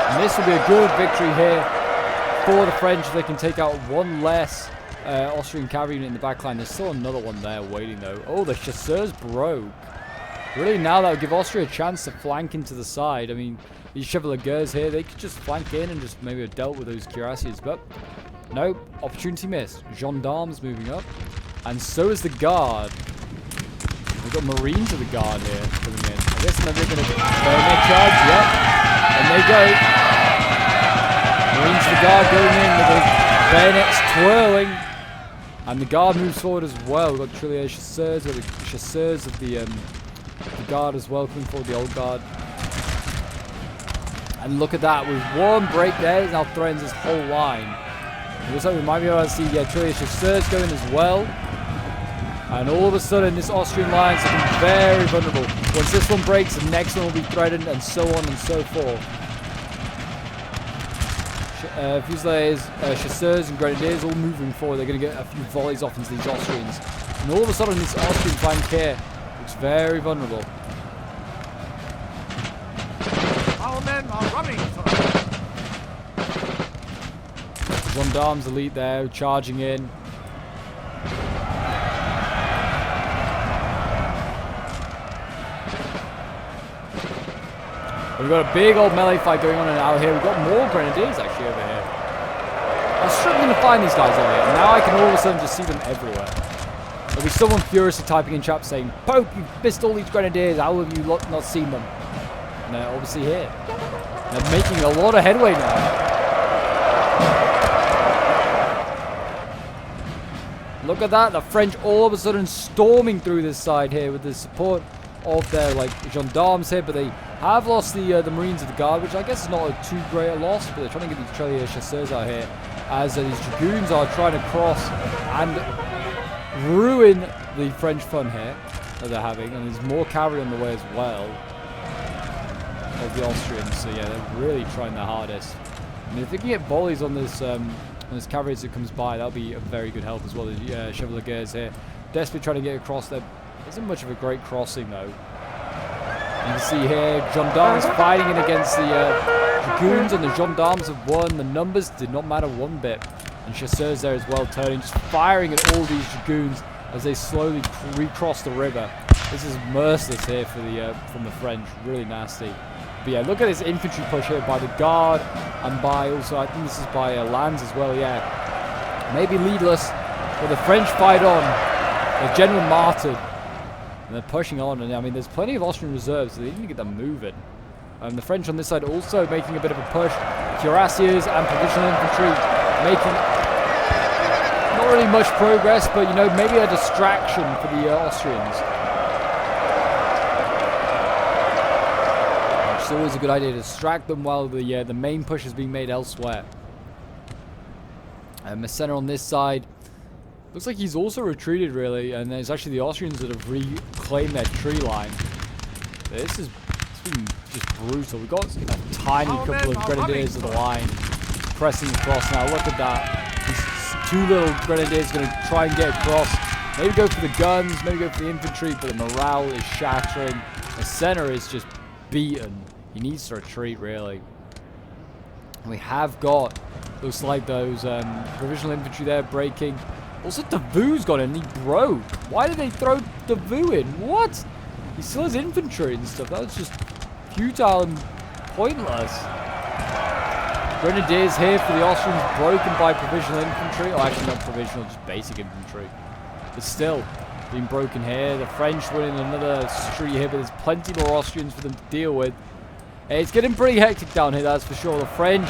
And this will be a good victory here for the French. If they can take out one less Austrian cavalry unit in the back line. There's still another one there waiting, though. Oh, the chasseurs broke. Really, now that would give Austria a chance to flank into the side. I mean, these chevaliers here, they could just flank in and just maybe have dealt with those cuirassiers, but nope, opportunity missed. Gendarmes moving up, and so is the guard. We've got Marines of the guard here coming in. I guess maybe they're going to bayonet charge. Yep, and they go. Marines of the guard going in with the bayonets twirling, and the guard moves forward as well. We've got Trillier chasseurs, we've got the chasseurs of the guard as well coming forward, the old guard. And look at that, with one break there, it now threatens this whole line. It looks like we might be able to see Trillier chasseurs going as well. And all of a sudden, this Austrian line is looking very vulnerable. Once this one breaks, the next one will be threatened, and so on and so forth. Fusiliers, chasseurs, and grenadiers all moving forward. They're going to get a few volleys off into these Austrians. And all of a sudden, this Austrian flank here looks very vulnerable. Our men are running, sir. Gendarmes elite there, charging in. We've got a big old melee fight going on out here. We've got more grenadiers actually over here. I was struggling to find these guys over here, and now I can all of a sudden just see them everywhere. There'll be someone furiously typing in chat saying, "Pope, you've missed all these grenadiers. How have you not seen them?" And they're obviously here. They're making a lot of headway now. Look at that, the French all of a sudden storming through this side here with the support of their gendarmes here, but they have lost the Marines of the Guard, which I guess is not too great a loss, but they're trying to get these Trillier chasseurs out here as these dragoons are trying to cross and ruin the French fun here that they're having, and there's more cavalry on the way as well of the Austrians. So yeah, they're really trying their hardest. I mean, if they can get volleys on this cavalry as it comes by, that'll be a very good help as well. The chevaliers here desperately trying to get across there. Isn't much of a great crossing though. You can see here gendarmes fighting in against the dragoons, and the gendarmes have won. The numbers did not matter one bit, and chasseurs there as well, turning, just firing at all these dragoons as they slowly recross the river. This is merciless here for the from the French, really nasty. But yeah, look at this infantry push here by the Guard, and by also, I think this is by Lands as well, yeah. Maybe leadless, but the French fight on. They're general martyred, and they're pushing on, and I mean, there's plenty of Austrian reserves, so they need to get them moving. The French on this side also making a bit of a push. Cuirassiers and provisional infantry making not really much progress, but you know, maybe a distraction for the Austrians. It's always a good idea to distract them while the main push is being made elsewhere. Messena on this side looks like he's also retreated really, and there's actually the Austrians that have reclaimed their tree line. It's been just brutal. We've got a tiny couple of grenadiers of the line pressing across now. Look at that. These two little grenadiers going to try and get across. Maybe go for the guns, maybe go for the infantry, but the morale is shattering. The center is just beaten. He needs to retreat really. And we have got, looks like those provisional infantry there breaking. Also, Davout's gone in and he broke. Why did they throw Davout in? What? He still has infantry and stuff. That was just futile and pointless. Grenadiers here for the Austrians, broken by provisional infantry. Oh, actually not provisional, just basic infantry. But still, being broken here. The French winning another street here, but there's plenty more Austrians for them to deal with. It's getting pretty hectic down here, that's for sure. The French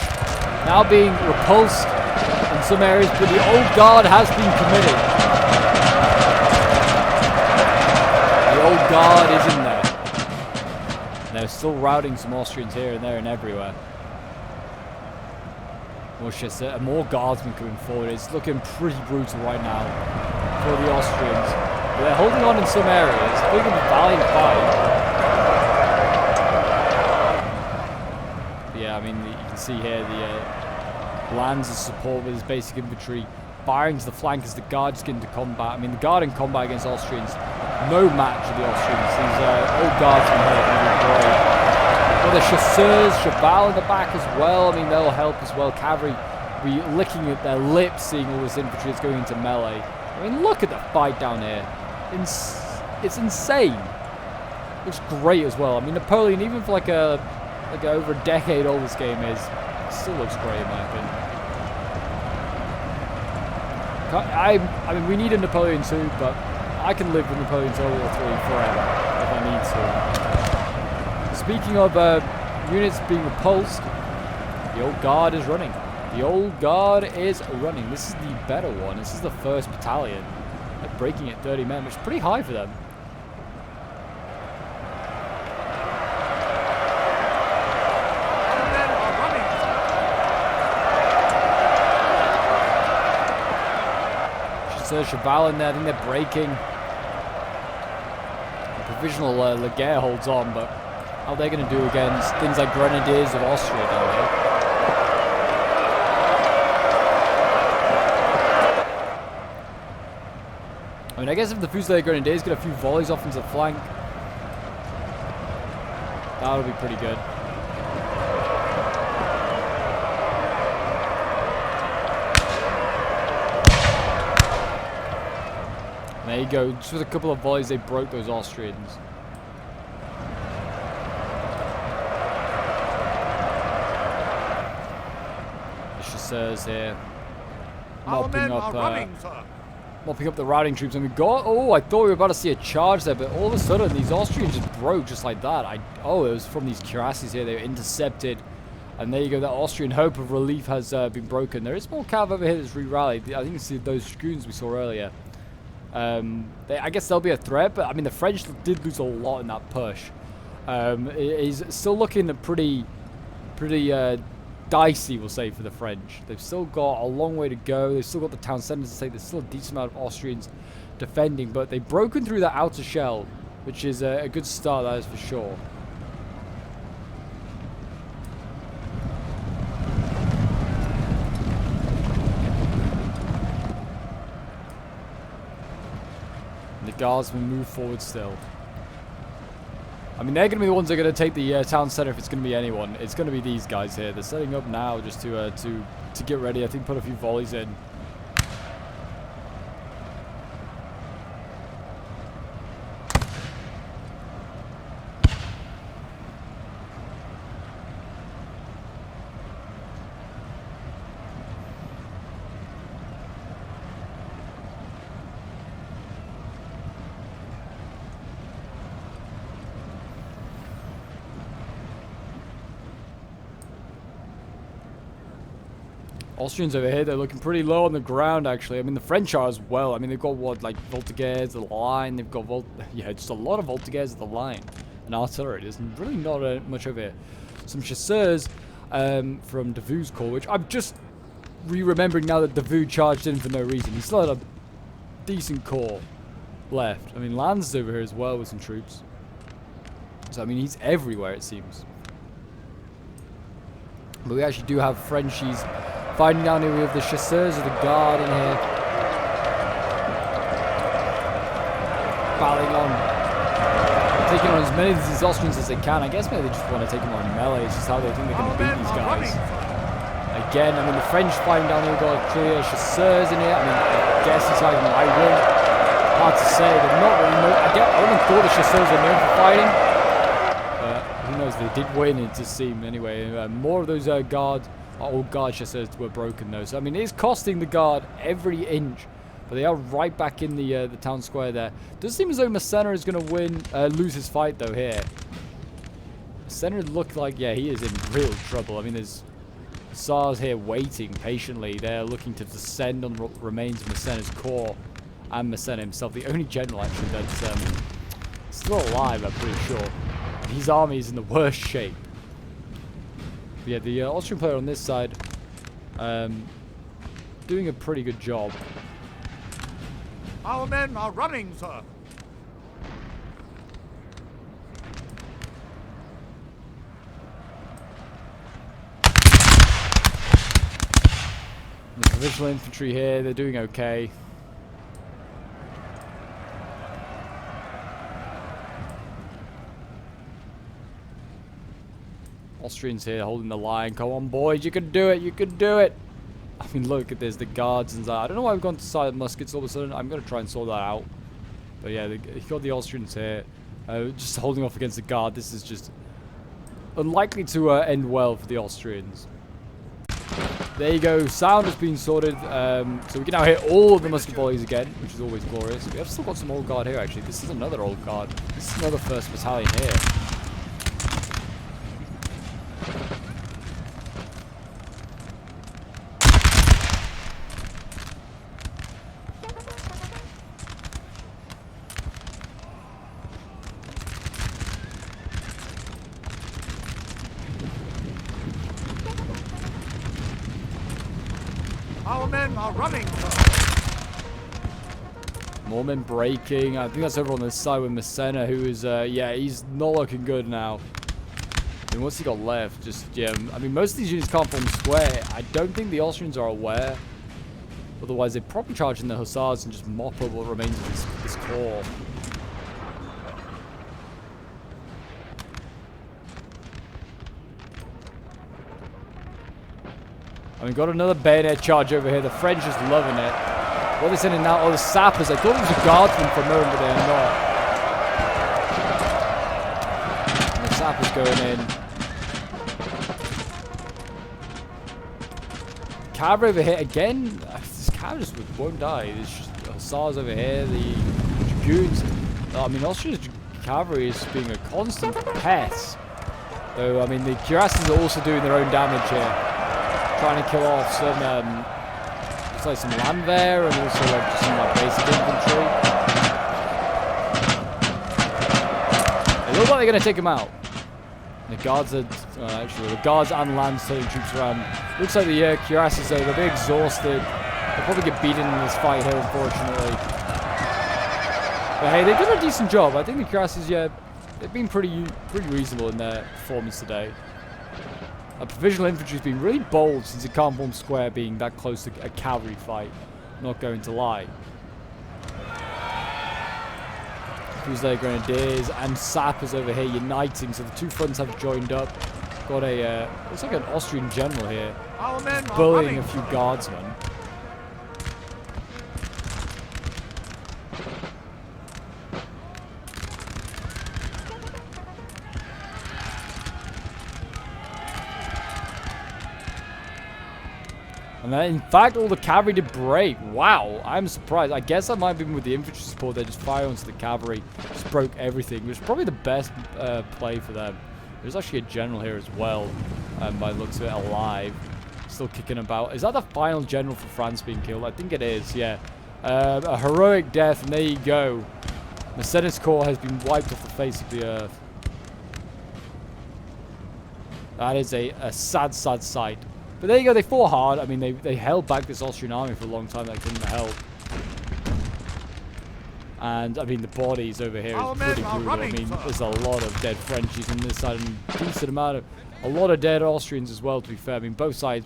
now being repulsed and in some areas, but the old guard has been committed. The old guard is in there. And they're still routing some Austrians here and there and everywhere. More guardsmen coming forward. It's looking pretty brutal right now for the Austrians. But they're holding on in some areas. I think it's a valiant fight. But yeah, I mean, you can see here the Lanz's support with his basic infantry firing to the flank as the guards get into combat. I mean, the guard in combat against Austrians, no match for the Austrians. These old guardsmen here are going to be great. Well, the chasseurs, Cheval in the back as well. I mean, they'll help as well. Cavalry be licking at their lips, seeing all this infantry that's going into melee. I mean, look at the fight down here. It's insane. Looks great as well. I mean, Napoleon, even for like over a decade old this game is, it still looks great in my opinion. I mean, we need a Napoleon 2, but I can live with Napoleon 2 or 3 forever if I need to. Speaking of units being repulsed, the old guard is running. The old guard is running. This is the better one. This is the 1st Battalion. They're breaking at 30 men, which is pretty high for them. There's Cheval in there. I think they're breaking. The provisional Laguerre holds on, but how they're going to do against things like Grenadiers of Austria down there. I mean, I guess if the Fusilier Grenadiers get a few volleys off into the flank, that'll be pretty good. There you go. Just with a couple of volleys, they broke those Austrians. The chasseurs here mopping up the routing troops, and we got. Oh, I thought we were about to see a charge there, but all of a sudden these Austrians just broke just like that. Oh, it was from these cuirasses here. They were intercepted, and there you go. That Austrian hope of relief has been broken. There is more cav over here that's re-rallied. I think it's those dragoons we saw earlier. I guess they'll be a threat, but I mean the French did lose a lot in that push. He's still looking pretty dicey, we'll say, for the French. They've still got a long way to go. They've still got the town centers to take. There's still a decent amount of Austrians defending, but they've broken through that outer shell, which is a good start, that is for sure. The guardsmen move forward still. I mean, they're going to be the ones that are going to take the town center if it's going to be anyone. It's going to be these guys here. They're setting up now just to get ready. I think put a few volleys in. Austrians over here, they're looking pretty low on the ground, actually. I mean, the French are as well. I mean, they've got, what, like, Voltigeurs at the line. They've got, yeah, just a lot of Voltigeurs at the line. And artillery. There's really not much over here. Some chasseurs from Davu's corps, which I'm just re-remembering now that Davu charged in for no reason. He still had a decent corps left. I mean, Lanz is over here as well with some troops. So, I mean, he's everywhere, it seems. But we actually do have Frenchies fighting down here. We have the chasseurs of the guard in here. Battling on. Taking on as many of these Austrians as they can. I guess maybe they just want to take them on melee. It's just how they think they're going to beat these guys. Again, I mean, the French fighting down here. We've got clear chasseurs in here. I mean, I guess it's like I win. Hard to say. They're not really known. I wouldn't have thought the chasseurs were known for fighting. Who knows, they did win, it just seemed. Anyway, more of those old guard chasseurs were broken though. So I mean, it's costing the guard every inch, but they are right back in the town square there. Does seem as though Massena is going to lose his fight though here. Massena looked like, yeah, he is in real trouble. I mean, there's Hussars here waiting patiently. They're looking to descend on the remains of Massena's corps and Massena himself. The only general, actually, that's still alive, I'm pretty sure. His army is in the worst shape. But yeah, the Austrian player on this side doing a pretty good job. Our men are running, sir. The provisional infantry here, they're doing okay. Austrians here holding the line. Come on, boys, you can do it, you can do it. I mean, look at this, the guards and that. I don't know why we've gone to silent muskets all of a sudden. I'm going to try and sort that out. But yeah, you got the Austrians here. Just holding off against the guard. This is just unlikely to end well for the Austrians. There you go. Sound has been sorted. So we can now hit all of the musket volleys again, which is always glorious. We have still got some old guard here, actually. This is another old guard. This is another 1st Battalion here. Our men are running, sir. More men breaking. I think that's over on this side with Massena, who is, yeah, he's not looking good now. I mean, what's he got left? Just, yeah, I mean, most of these units can't form square. I don't think the Austrians are aware. Otherwise, they'd probably charge in the Hussars and just mop up what remains of this corps. And we've got another bayonet charge over here. The French is loving it. What are they sending now? Oh, the sappers. I thought it was a guardsman for a moment, but they're not. And the sappers going in. Cavalry over here. Again, this cavalry just won't die. There's just Hussars over here. The Dragoons. I mean, Austria's cavalry is being a constant pest. Though, I mean, the cuirassiers are also doing their own damage here. Trying to kill off some, looks like some landwehr and also like just some like basic infantry. They look like they're going to take them out. The guards are, actually, the guards and land turning troops around. Looks like the cuirassiers though, they're a bit exhausted. They'll probably get beaten in this fight here, unfortunately. But hey, they've done a decent job. I think the cuirassiers, yeah, they've been pretty reasonable in their performance today. Provisional infantry's been really bold since it can't form square, being that close to a cavalry fight. Not going to lie. Fusilier Grenadiers and sappers over here uniting, so the two fronts have joined up. Got a looks like an Austrian general here, bullying a few guardsmen. And then, in fact, all the cavalry did break. Wow, I'm surprised. I guess that might have been with the infantry support. They just fire onto the cavalry, just broke everything, which is probably the best play for them. There's actually a general here as well, by the looks of it, alive. Still kicking about. Is that the final general for France being killed? I think it is, yeah. A heroic death, and there you go. Massena's corps has been wiped off the face of the earth. That is a sad, sad sight. But there you go, they fought hard. I mean, they held back this Austrian army for a long time. That couldn't help. And, I mean, the bodies over here is pretty brutal. I mean, there's a lot of dead Frenchies on this side and a decent amount of... A lot of dead Austrians as well, to be fair. I mean, both sides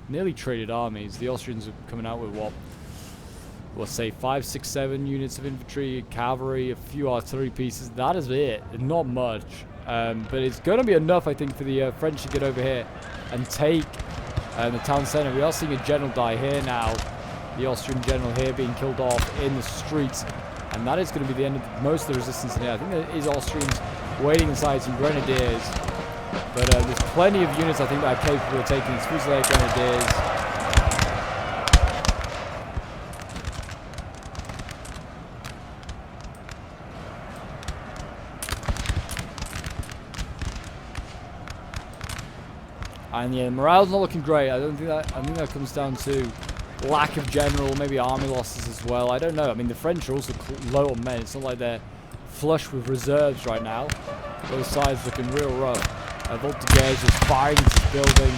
nearly traded armies. The Austrians are coming out with, what? Let's say 5, 6, 7 units of infantry, cavalry, a few artillery pieces. That is it. Not much. But it's going to be enough, I think, for the French to get over here and take... the town centre. We are seeing a general die here now. The Austrian general here being killed off in the streets. And that is going to be the end of most of the resistance in here. I think there is Austrians waiting inside, some grenadiers. But there's plenty of units, I think, that are capable of taking these Fusilier Grenadiers. And yeah, morale's not looking great. I think that comes down to lack of general, maybe army losses as well. I don't know. I mean, the French are also low on men. It's not like they're flush with reserves right now. Both sides looking real rough. Voltigeurs just firing into this building,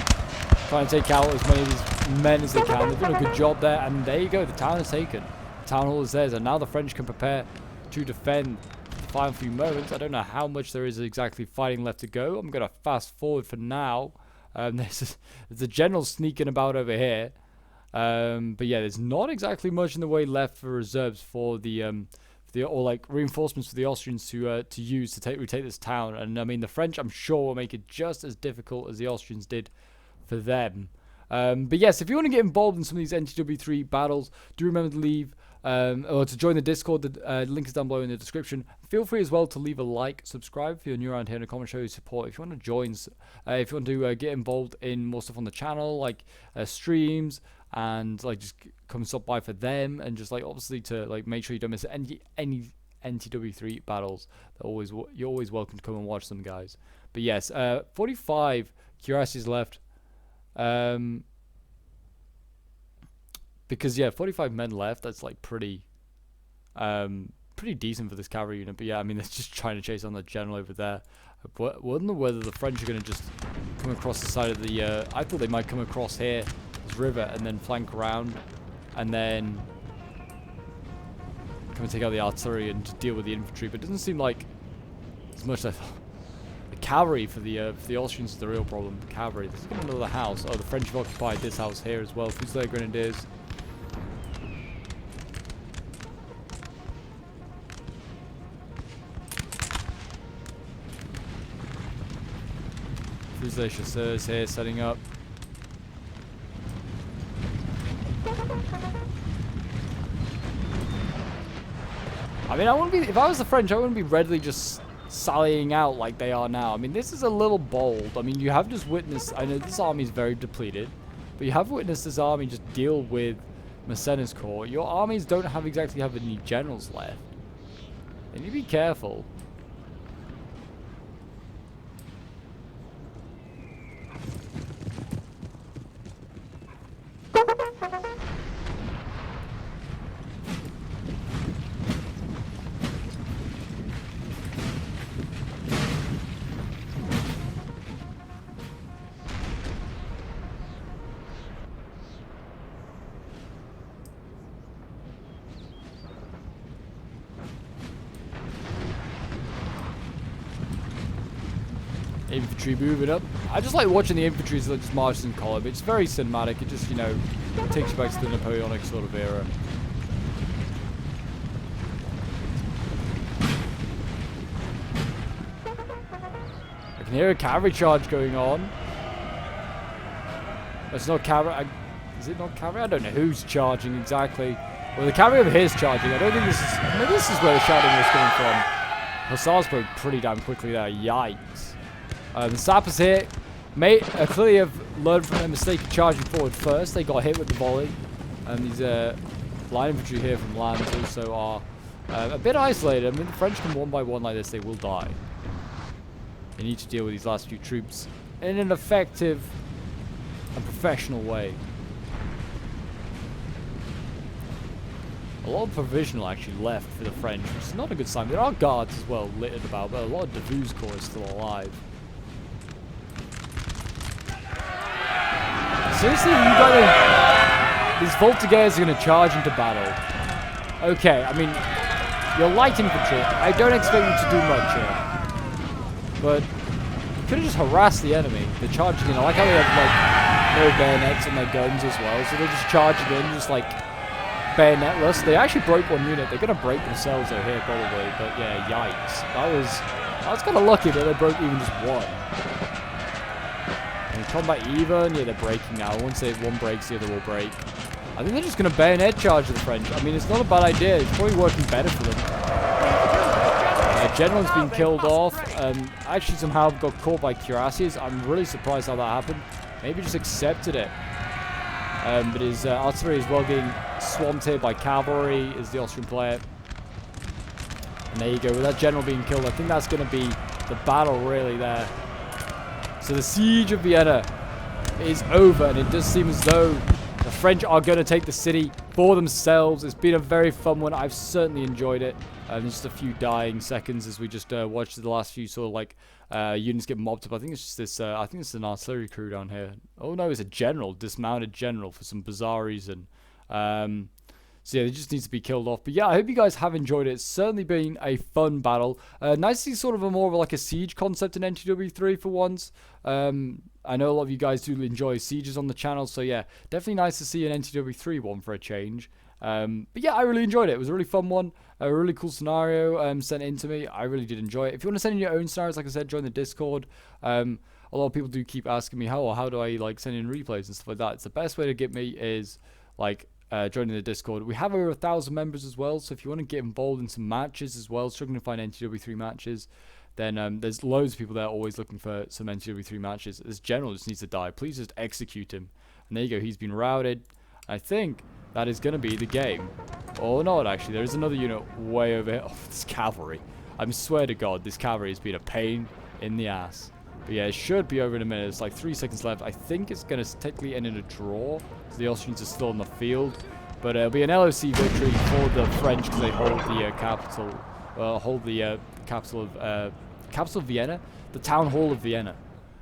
trying to take out as many of these men as they can. They've done a good job there, and there you go. The town is taken. The town hall is theirs, and now the French can prepare to defend the final few moments. I don't know how much there is exactly fighting left to go. I'm going to fast forward for now. There's a general sneaking about over here. But yeah, there's not exactly much in the way left for reserves for or like reinforcements for the Austrians to use to retake this town. And I mean, the French, I'm sure, will make it just as difficult as the Austrians did for them. But yes, if you want to get involved in some of these NTW3 battles, do remember to leave or to join the Discord. The link is down below in the description. Feel free as well to leave a like, subscribe if you're new around here in the comments, show your support. If you want to join, if you want to get involved in more stuff on the channel, like streams, and like just come stop by for them, and just like obviously to like make sure you don't miss any NTW3 battles. You're always welcome to come and watch them, guys. But yes, 45 cuirassiers left. Because yeah, 45 men left. That's like pretty decent for this cavalry unit. But yeah, I mean, they're just trying to chase on the general over there. I wonder whether the French are going to just come across the side of the. I thought they might come across here, this river, and then flank around, and then come and take out the artillery and deal with the infantry. But it doesn't seem like as much as I thought. The cavalry for the Austrians is the real problem. The cavalry. There's another house. Oh, the French have occupied this house here as well. Fusilier Grenadiers. Fusilier Chasseurs here setting up. I mean, I wouldn't be, if I was the French, I wouldn't be readily just sallying out like they are now. I mean, this is a little bold. I mean, you have just witnessed, I know this army is very depleted, but you have witnessed this army just deal with Massena's corps. Your armies don't exactly have any generals left. And you be careful. Infantry moving up. I just like watching the infantry as they just march in column. It's very cinematic. It just, you know, takes you back to the Napoleonic sort of era. I can hear a cavalry charge going on. It's not cavalry. Is it not cavalry? I don't know who's charging exactly. Well, the cavalry over here is charging. I don't think this is. Maybe this is where the shouting was coming from. Hussars broke pretty damn quickly there. Yikes. The sappers here clearly have learned from their mistake of charging forward first. They got hit with the volley. And these line infantry here from land also are a bit isolated. I mean, the French come one by one like this, they will die. They need to deal with these last few troops in an effective and professional way. A lot of provisional actually left for the French, which is not a good sign. There are guards as well littered about, but a lot of Davout's corps is still alive. Seriously, these Voltigeurs are going to charge into battle. Okay, I mean, you're light infantry. I don't expect you to do much here. But you could have just harassed the enemy. They're charging in. I like how they have, like, no bayonets on their guns as well. So they're just charging in, just, like, bayonetless. They actually broke one unit. They're going to break themselves out here, probably. But, yeah, yikes. I was kind of lucky that they broke even just one. Combat even, yeah, they're breaking now. Once one breaks, the other will break. I think they're just going to bayonet charge the French. I mean, it's not a bad idea. It's probably working better for them. General's been killed off. Actually, somehow got caught by cuirassiers. I'm really surprised how that happened. Maybe just accepted it. But his artillery is well getting swamped here by cavalry, is the Austrian player. And there you go. With that general being killed, I think that's going to be the battle really there. So the siege of Vienna is over, and it does seem as though the French are going to take the city for themselves. It's been a very fun one. I've certainly enjoyed it. Just a few dying seconds as we just watched the last few sort of like units get mobbed up. I think it's just this. I think it's an artillery crew down here. Oh no, it's a general, dismounted general for some bizarre reason. So yeah, it just needs to be killed off. But yeah, I hope you guys have enjoyed it. It's certainly been a fun battle. Nice to see sort of a more of like a siege concept in NTW3 for once. I know a lot of you guys do enjoy sieges on the channel, so yeah, definitely nice to see an NTW3 one for a change. But yeah, I really enjoyed it. It was a really fun one, a really cool scenario sent in to me. I really did enjoy it. If you want to send in your own scenarios, like I said, join the Discord. A lot of people do keep asking me how do I like send in replays and stuff like that. It's the best way to get me is like joining the Discord. We have over 1,000 members as well, so if you want to get involved in some matches as well, struggling to find NTW3 matches, then there's loads of people there always looking for some NTW3 matches. This general just needs to die. Please just execute him. And there you go. He's been routed. I think that is going to be the game. Or not, actually. There is another unit way over here. Oh, this cavalry. I swear to God, this cavalry has been a pain in the ass. But yeah, it should be over in a minute. It's like 3 seconds left. I think it's going to technically end in a draw. So the Austrians are still on the field. But it'll be an LOC victory for the French because they hold the capital. Capital of Vienna, the town hall of Vienna.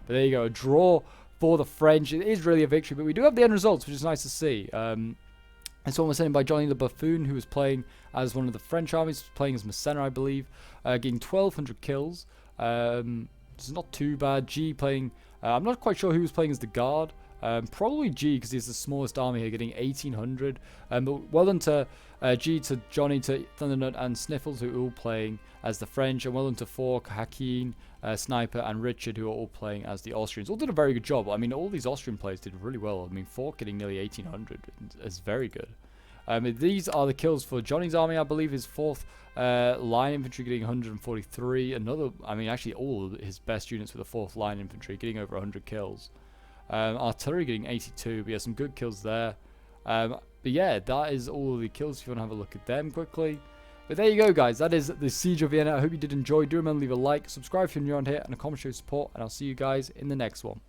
But there you go, a draw for the French. It is really a victory, but we do have the end results, which is nice to see. This one was sent in by Johnny the Buffoon, who was playing as one of the French armies, playing as Massena, I believe, getting 1,200 kills. It's not too bad. G playing, I'm not quite sure who was playing as the guard. Probably G, because he's the smallest army here, getting 1,800. But well done to G, to Johnny, to Thundernut and Sniffles, who are all playing as the French, and well done to Fork, Hakeem, Sniper, and Richard, who are all playing as the Austrians. All did a very good job. I mean, all these Austrian players did really well. I mean, Fork getting nearly 1,800 is very good. These are the kills for Johnny's army. I believe his 4th line infantry getting 143. Another, I mean, actually all of his best units were the 4th line infantry getting over 100 kills. Artillery getting 82, but yeah, some good kills there. But yeah, that is all of the kills if you want to have a look at them quickly. But there you go, guys. That is the Siege of Vienna. I hope you did enjoy. Do remember to leave a like, subscribe if you're new around here, and a comment show support, and I'll see you guys in the next one.